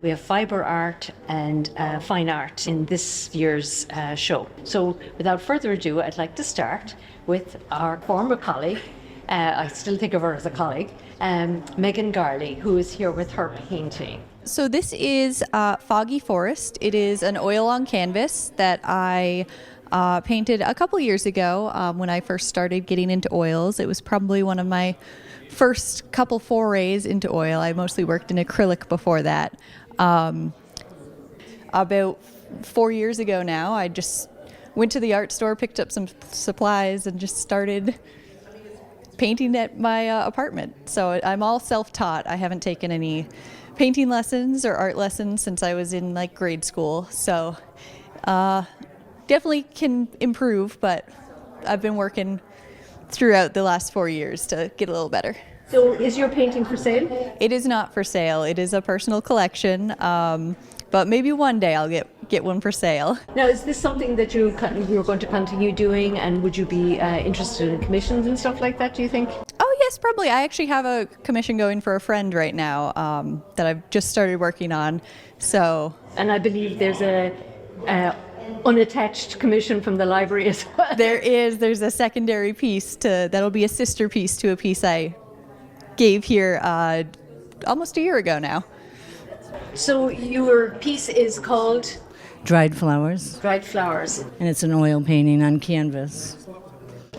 We have fibre art and fine art in this year's show. So without further ado, I'd like to start with our former colleague, I still think of her as a colleague, Megan Garley, who is here with her painting. So this is Foggy Forest. It is an oil on canvas that I painted a couple years ago when I first started getting into oils. It was probably one of my first couple forays into oil. I mostly worked in acrylic before that. About 4 years ago now, I just went to the art store, picked up some supplies, and just started painting at my apartment. So I'm all self-taught. I haven't taken any painting lessons or art lessons since I was in grade school. So definitely can improve, but I've been working throughout the last 4 years to get a little better. So is your painting for sale? It is not for sale. It is a personal collection, but maybe one day I'll get one for sale. Now, is this something that you're going to continue doing, and would you be interested in commissions and stuff like that, do you think? Oh, yes, probably. I actually have a commission going for a friend right now that I've just started working on. So, and I believe there's a unattached commission from the library as well. There's a secondary piece that'll be a sister piece to a piece I gave here almost a year ago now. So your piece is called? Dried Flowers. Dried Flowers. And it's an oil painting on canvas.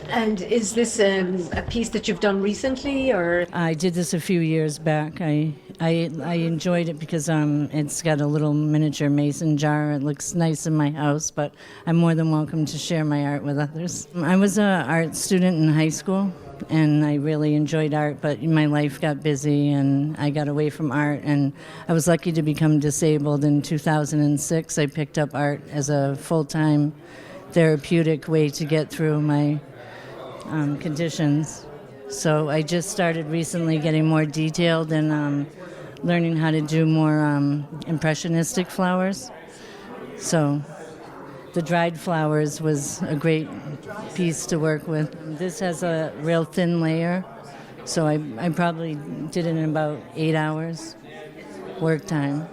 And is this a piece that you've done recently, or? I did this a few years back. I enjoyed it because it's got a little miniature mason jar. It looks nice in my house, but I'm more than welcome to share my art with others. I was an art student in high school, and I really enjoyed art, but my life got busy and I got away from art, and I was lucky to become disabled in 2006. I picked up art as a full-time therapeutic way to get through my conditions. So I just started recently getting more detailed and learning how to do more impressionistic flowers. So the dried flowers was a great piece to work with. This has a real thin layer, so I probably did it in about 8 hours work time,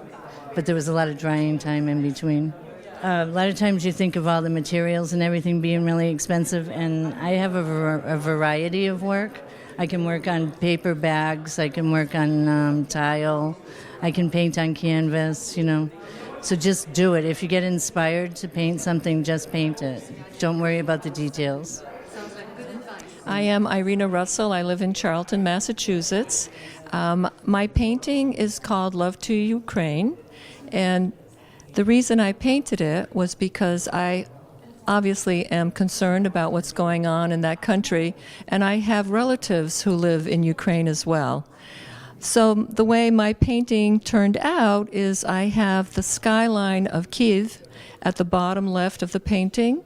but there was a lot of drying time in between. A lot of times you think of all the materials and everything being really expensive, and I have a variety of work. I can work on paper bags, I can work on tile, I can paint on canvas, So just do it. If you get inspired to paint something, just paint it. Don't worry about the details. I am Irina Russell. I live in Charlton, Massachusetts. My painting is called Love to Ukraine, and the reason I painted it was because I obviously am concerned about what's going on in that country, and I have relatives who live in Ukraine as well. So the way my painting turned out is I have the skyline of Kyiv at the bottom left of the painting,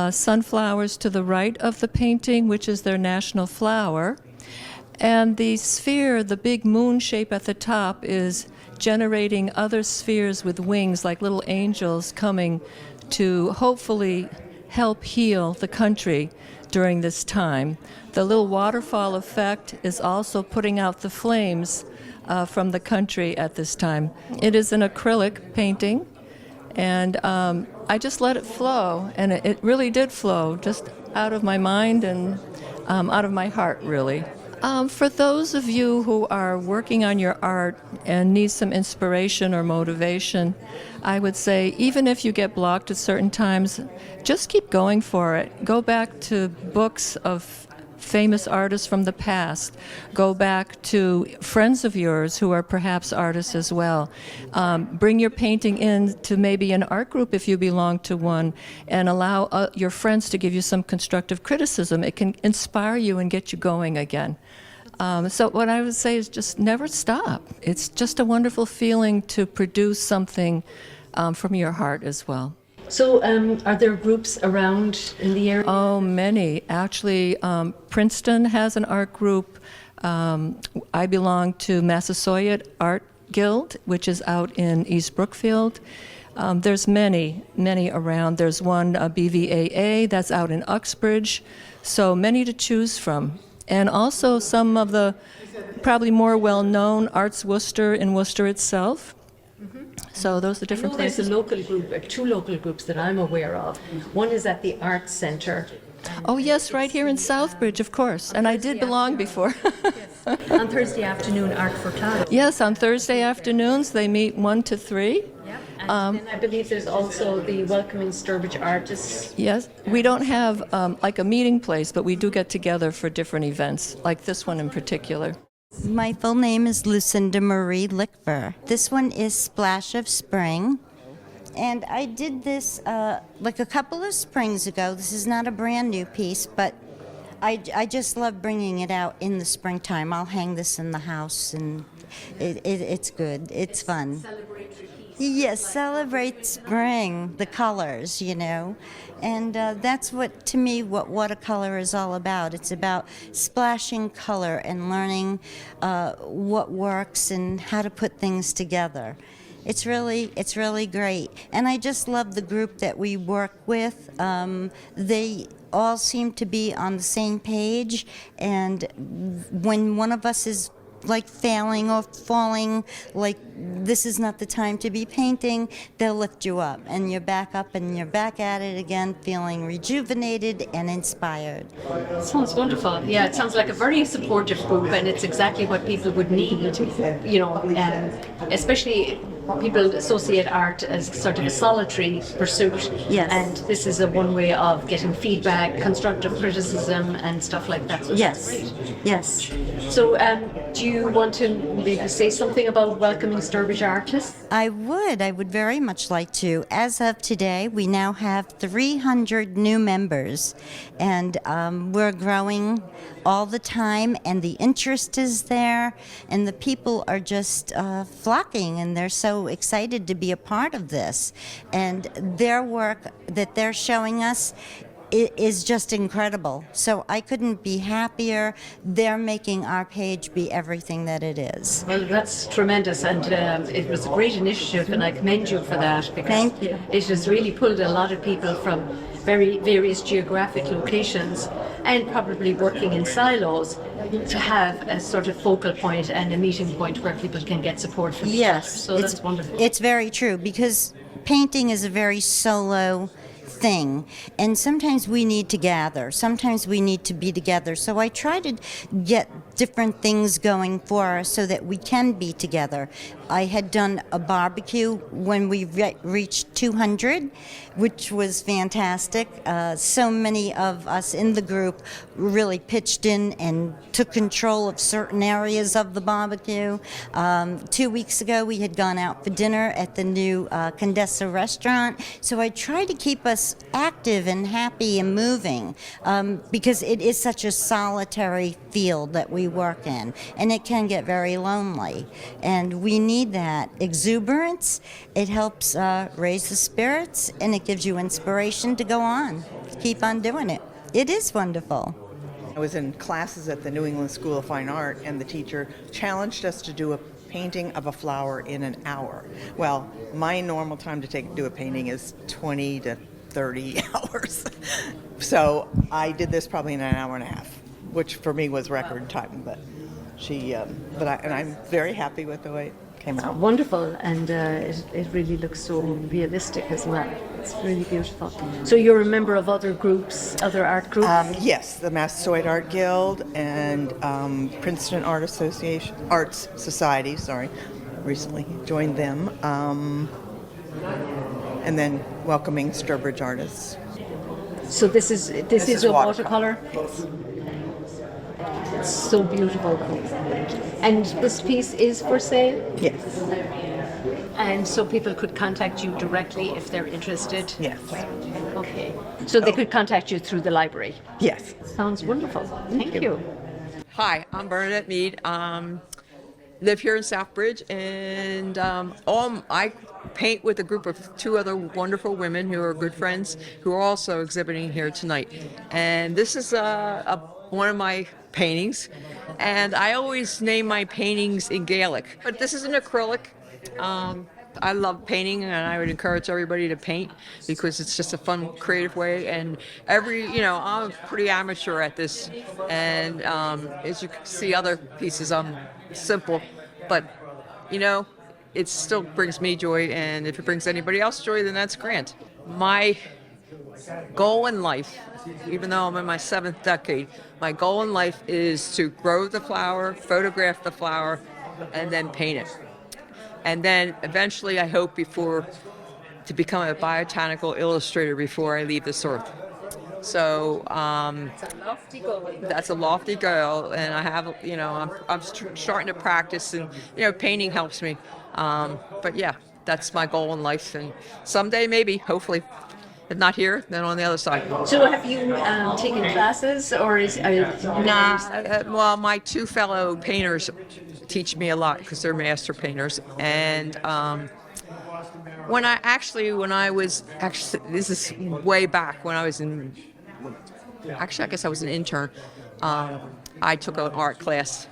sunflowers to the right of the painting, which is their national flower, and the sphere, the big moon shape at the top, is generating other spheres with wings like little angels coming to hopefully help heal the country during this time. The little waterfall effect is also putting out the flames from the country at this time. It is an acrylic painting, and I just let it flow, and it really did flow just out of my mind and out of my heart, really. For those of you who are working on your art and need some inspiration or motivation, I would say even if you get blocked at certain times, just keep going for it. Go back to books of famous artists from the past. Go back to friends of yours who are perhaps artists as well. Bring your painting in to maybe an art group if you belong to one, and allow your friends to give you some constructive criticism. It can inspire you and get you going again. So what I would say is just never stop. It's just a wonderful feeling to produce something from your heart as well. So are there groups around in the area? Oh, many. Actually, Princeton has an art group. I belong to Massasoit Art Guild, which is out in East Brookfield. There's many around. There's one, BVAA, that's out in Uxbridge. So many to choose from. And also some of the probably more well-known Arts Worcester in Worcester itself. So those are I different know there's places. a local group, two local groups that I'm aware of. One is at the Arts Centre. Oh, yes, right here in Southbridge, of course. And I did belong before. On Thursday afternoon, Art for Cloud. Yes, on Thursday afternoons, they meet 1 to 3. And then I believe there's also the Welcoming Sturbridge Artists. Yes, we don't have like a meeting place, but we do get together for different events, like this one in particular. My full name is Lucinda Marie Lickver. This one is Splash of Spring. And I did this like a couple of springs ago. This is not a brand new piece, but I just love bringing it out in the springtime. I'll hang this in the house, and it's good. It's fun. Yes, celebrate spring, the colors, you know. And that's what, to me, what watercolor is all about. It's about splashing color and learning what works and how to put things together. It's really great. And I just love the group that we work with. They all seem to be on the same page, and when one of us is like failing or falling, like this is not the time to be painting, they'll lift you up and you're back up and you're back at it again, feeling rejuvenated and inspired. Sounds wonderful. Yeah, it sounds like a very supportive group, and it's exactly what people would need, you know, especially people associate art as sort of a solitary pursuit. Yes. And this is one way of getting feedback, constructive criticism, and stuff like that. So Yes, that's great. yes. So, do you want to maybe say something about Welcoming Sturbridge Artists? I would very much like to. As of today, we now have 300 new members, and we're growing all the time, and the interest is there, and the people are just flocking, and they're so excited to be a part of this. And their work that they're showing us is just incredible. So I couldn't be happier. They're making our page be everything that it is. Well, that's tremendous, and it was a great initiative, and I commend you for that, because Thank you. it has really pulled a lot of people from various geographic locations and probably working in silos to have a sort of focal point and a meeting point where people can get support from each other. Yes, So that's wonderful. It's very true, because painting is a very solo thing, and sometimes we need to gather, sometimes we need to be together. So I try to get different things going for us so that we can be together. I had done a barbecue when we reached 200, which was fantastic. So many of us in the group really pitched in and took control of certain areas of the barbecue. 2 weeks ago, we had gone out for dinner at the new Condessa restaurant. So I try to keep us active and happy and moving, because it is such a solitary field that we work in, and it can get very lonely. And we need that exuberance. It helps raise the spirits, and it gives you inspiration to go on, keep on doing it. It is wonderful. I was in classes at the New England School of Fine Art, and the teacher challenged us to do a painting of a flower in an hour. Well, my normal time to do a painting is 20 to 30 hours. So I did this probably in an hour and a half, which for me was record time. But I'm very happy with the way it came out. Wonderful, and it really looks so realistic as well. It's really beautiful. So you're a member of other groups, other art groups? Yes, the Massasoit Art Guild and Princeton Arts Society. Recently joined them, and then Welcoming Sturbridge Artists. So this is a watercolor. It's so beautiful. And this piece is for sale? Yes. And so people could contact you directly if they're interested? Yes. Okay. So they could contact you through the library? Yes. Sounds wonderful. Thank you. Hi, I'm Bernadette Mead. Live here in Southbridge, and I paint with a group of two other wonderful women who are good friends who are also exhibiting here tonight. And this is one of my paintings, and I always name my paintings in Gaelic, but this is an acrylic. I love painting, and I would encourage everybody to paint because it's just a fun, creative way. And I'm pretty amateur at this, and as you can see other pieces, I'm simple, but it still brings me joy, and if it brings anybody else joy, then that's grand. My goal in life, even though I'm in my 7th decade, my goal in life is to grow the flower, photograph the flower, and then paint it. And then eventually I hope to become a botanical illustrator before I leave this earth. So that's a lofty goal, and I have, I'm starting to practice, and painting helps me. But yeah, that's my goal in life, and someday maybe, hopefully, if not here, then on the other side. So have you taken classes, or Well, my 2 fellow painters teach me a lot because they're master painters, and this is way back when I was I guess I was an intern. I took an art class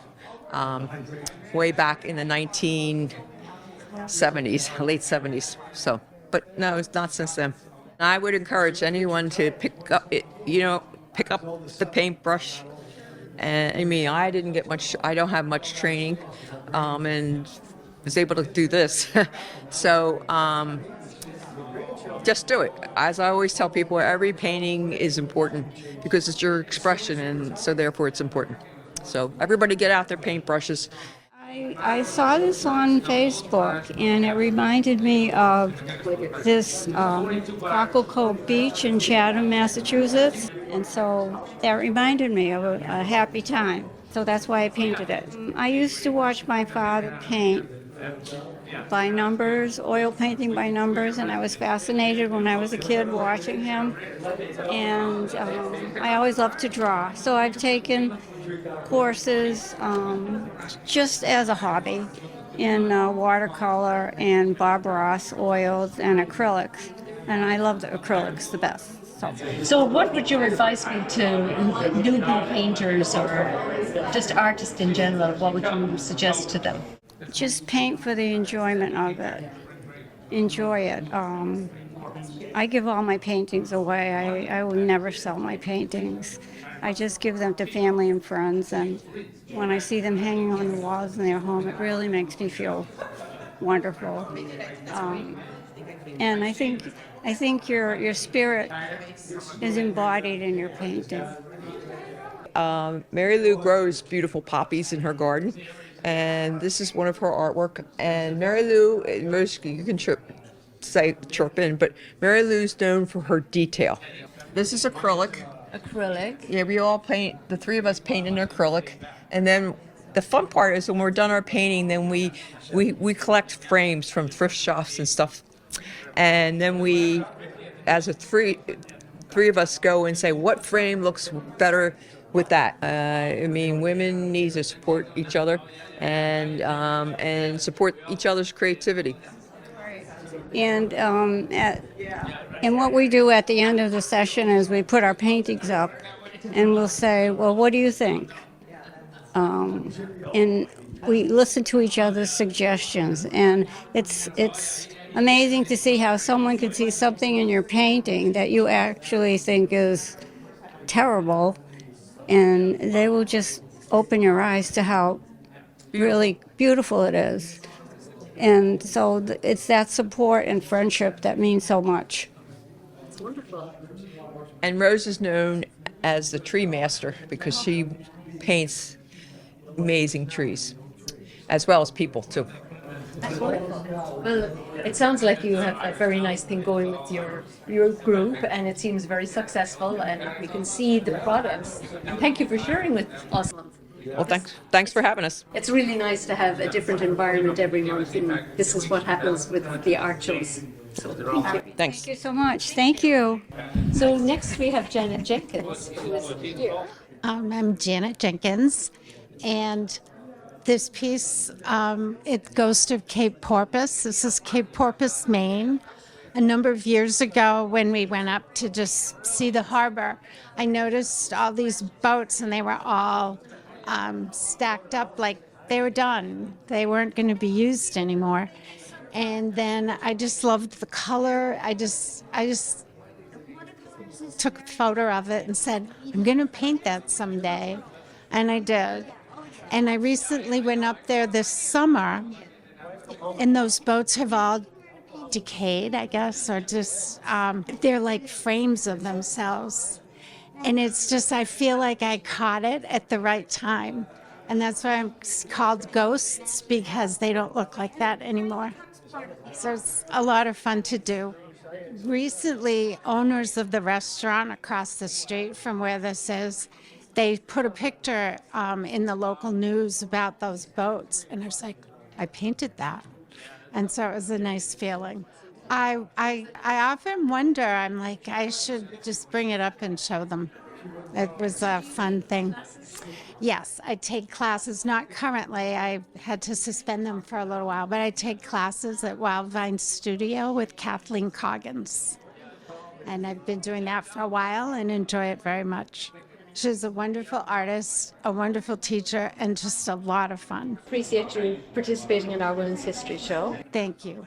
way back in the 1970s, late 70s. So, but no, it's not since then. I would encourage anyone to pick up the paintbrush. And I mean, I don't have much training, and was able to do this. So, just do it. As I always tell people, every painting is important because it's your expression, and so therefore it's important. So everybody get out their paintbrushes. I saw this on Facebook, and it reminded me of this Cockle Cove Beach in Chatham, Massachusetts, and so that reminded me of a happy time. So that's why I painted it. I used to watch my father paint by numbers, oil painting by numbers, and I was fascinated when I was a kid watching him. And I always loved to draw, so I've taken courses just as a hobby in watercolor and Bob Ross oils and acrylics, and I love the acrylics the best. So what would your advice be to newbie painters or just artists in general? What would you suggest to them? Just paint for the enjoyment of it. Enjoy it. I give all my paintings away. I will never sell my paintings. I just give them to family and friends, and when I see them hanging on the walls in their home, it really makes me feel wonderful. And I think your spirit is embodied in your painting. Mary Lou grows beautiful poppies in her garden, and this is one of her artwork. And Mary Lou, you can chirp in, but Mary Lou's known for her detail. This is acrylic. Acrylic. Yeah, we all paint, the 3 of us paint in acrylic. And then the fun part is when we're done our painting, then we collect frames from thrift shops and stuff. And then we, as a three of us, go and say, what frame looks better with that? I mean, women need to support each other and support each other's creativity. And what we do at the end of the session is we put our paintings up, and we'll say, well, what do you think? And we listen to each other's suggestions, and it's amazing to see how someone can see something in your painting that you actually think is terrible, and they will just open your eyes to how really beautiful it is. And so it's that support and friendship that means so much. It's wonderful. And Rose is known as the tree master because she paints amazing trees, as well as people too. That's wonderful. Well, it sounds like you have a very nice thing going with your group, and it seems very successful, and we can see the products. And thank you for sharing with us. Well, thanks for having us. It's really nice to have a different environment every month, and this is what happens with the art shows. So thank you. Thanks. Thank you so much. Thank you. So next we have Janet Jenkins, who is here. I'm Janet Jenkins, and this piece, it goes to Cape Porpoise. This is Cape Porpoise, Maine. A number of years ago, when we went up to just see the harbor, I noticed all these boats, and they were all stacked up like they were done. They weren't going to be used anymore. And then I just loved the color. I just took a photo of it and said, I'm going to paint that someday. And I did. And I recently went up there this summer, And those boats have all decayed, I guess, or just, they're like frames of themselves. And it's just, I feel like I caught it at the right time. And that's why I'm called ghosts, because they don't look like that anymore. So it's a lot of fun to do. Recently, owners of the restaurant across the street from where this is, they put a picture in the local news about those boats. And I was like, I painted that. And so it was a nice feeling. I often wonder, I'm like, I should just bring it up and show them. It was a fun thing. Yes, I take classes, not currently. I had to suspend them for a little while, but I take classes at Wild Vine Studio with Kathleen Coggins. And I've been doing that for a while and enjoy it very much. She's a wonderful artist, a wonderful teacher, and just a lot of fun. Appreciate you participating in our Women's History Show. Thank you.